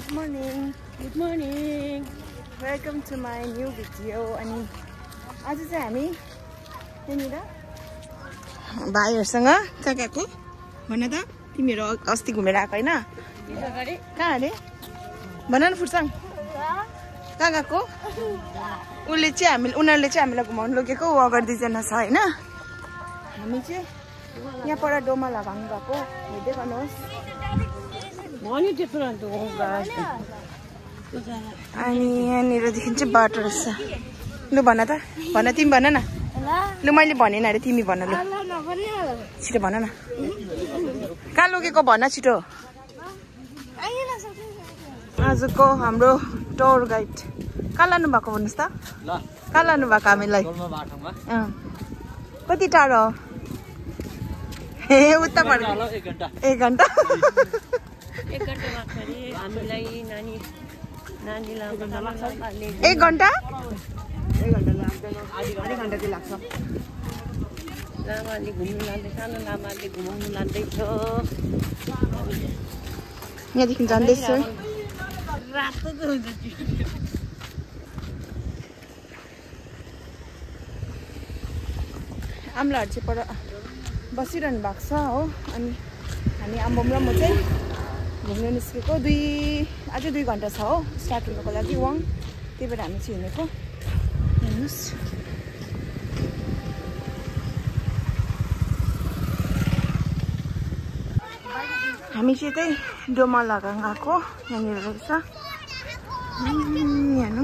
Good morning. Welcome to my new video. अनि आज चाहिँ हामी यहाँनिर भाइहरुसँग काकाको भन त तिमीहरु अस्ति घुमेर आएको हैन कहाँ अरे भन न फुर्सङ काकाको उनीहरुले चाहिँ हामीलाई घुमाउन लगेको अगाडि दुईजना छ हैन हामी चाहिँ यहाँ पर डोमा लगाउनु भएको हेर्दै गर्नुहोस् अनि यहाँनिरदेखि चाहिँ बाटो रहेछ लु भन त तिमी भन न लु मैले भनेन अरे तिमी भन लु छिटो भन न कहाँ लगेको भन छिटो आजको हाम्रो टुर गाइड कहाँ लानु भएको भन्नुहोस् त कहाँ लानु भएको हामीलाई कति टाढो ए उता पर्छ 1 घण्टा हामीलाई नानीलाई 1 घण्टा आधी घण्टा चाहिँ लाग्छ लामाले घुम्नु लाँदै सानो लामाले घुमाउनु लाँदैछ यहाँदेखि जाँदैछु रातो आम्लाहरू चाहिँ पर बसिरहनु भएको छ हो अनि हामी आम्बम र म चाहिँ घुम्न निस्केको अझै 2 घण्टा छ हो स्टार्ट हुनको लागि वाङ त्यही भएर हामी चाहिँ हिँडेको हेर्नुहोस् हामी चाहिँ त्यही डोमा लगाङ गएको यहाँनिर रहेछ हेर्नु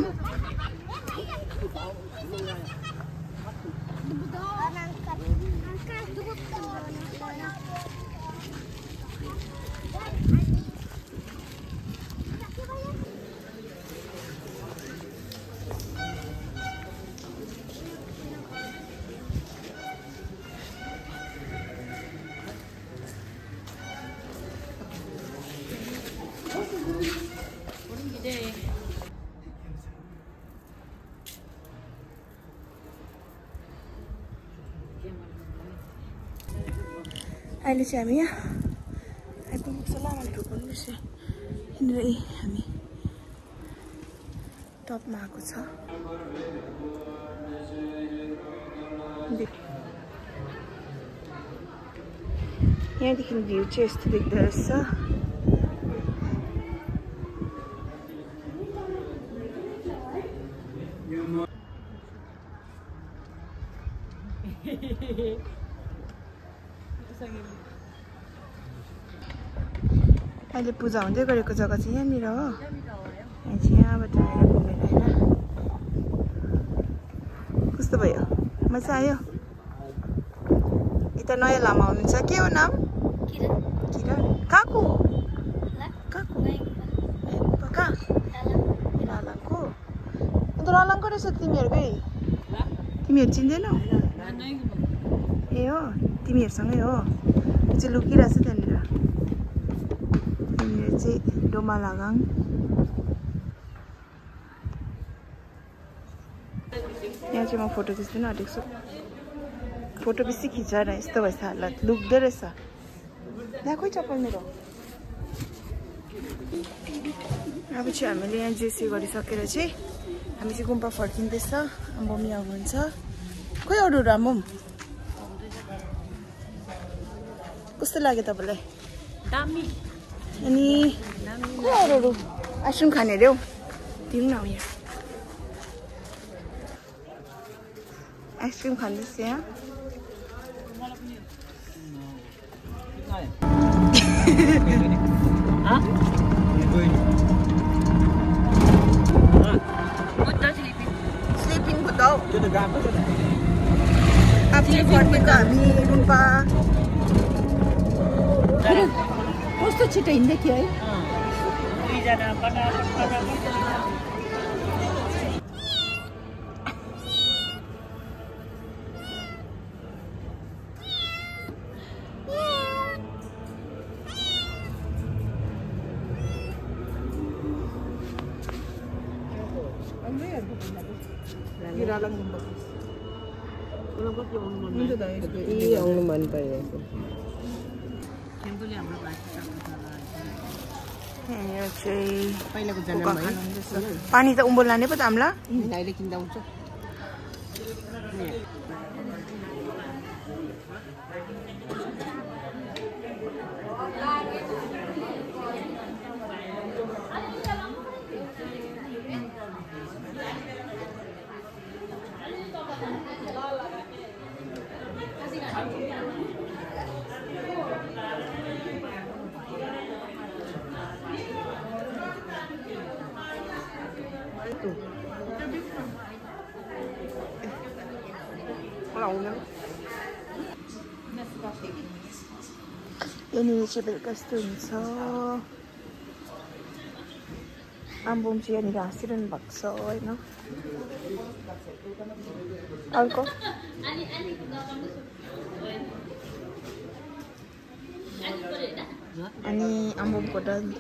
अहिले चाहिँ हामी यहाँ आइपुग्छ लामाले ढोक्नु रहेछ यहाँनिर हामी टपमा आएको छ यहाँदेखि भ्यू चाहिँ यस्तो देख्दो रहेछ अहिले पूजा हुँदै गरेको जग्गा चाहिँ यहाँनिर हो यहाँ चाहिँ यहाँबाट आएर घुमेर होइन कस्तो भयो मजा आयो यता नयाँ लामा हुनुहुन्छ के हो नाम किरण कहाँको कहाँ लालाङको अन्त लालाङको रहेछ तिमीहरूकै तिमीहरू चिन्दैनौ ए हो तिमीहरूसँगै हो चाहिँ लुकिरहेछ त्यहाँनिर चाहिँ डोमा लगाङ यहाँ चाहिँ म फोटो खिच्दिनँ आँटेको छु फोटो बेसी खिचाएर यस्तो भएछ हालत लुक्दो रहेछ यहाँ कोही चप्पल मेरो अब चाहिँ हामीले यहाँ जेसी गरिसकेर चाहिँ हामी चाहिँ गुम्पा फर्किँदैछ मम्मी आउनुहुन्छ खोइ अरू रामम कस्तो लाग्यो तपाईँलाई दामी अनि अरू आइसक्रिम खाने अरे हौ दिउँ न यहाँ आइसक्रिम खाँदैछ यहाँ स्लिपिङ बुद्ध आफै फर्केको हामी गुम्पा कस्तो छिटो हिँड्दै थियो है आउनु मन परिरहेको यो चाहिँ पहिलाको कुखुरा जन्म खानुहुँदैछ। पानी त उम्बो लाने पो त हामीलाई अहिले किन्दा हुन्छ यहाँनिर चाहिँ बेलुका यस्तो हुन्छ आम्बोम चाहिँ यहाँनिर हाँसिरहनु भएको छ होइन अर्को अनि आम्बोमको डन्थ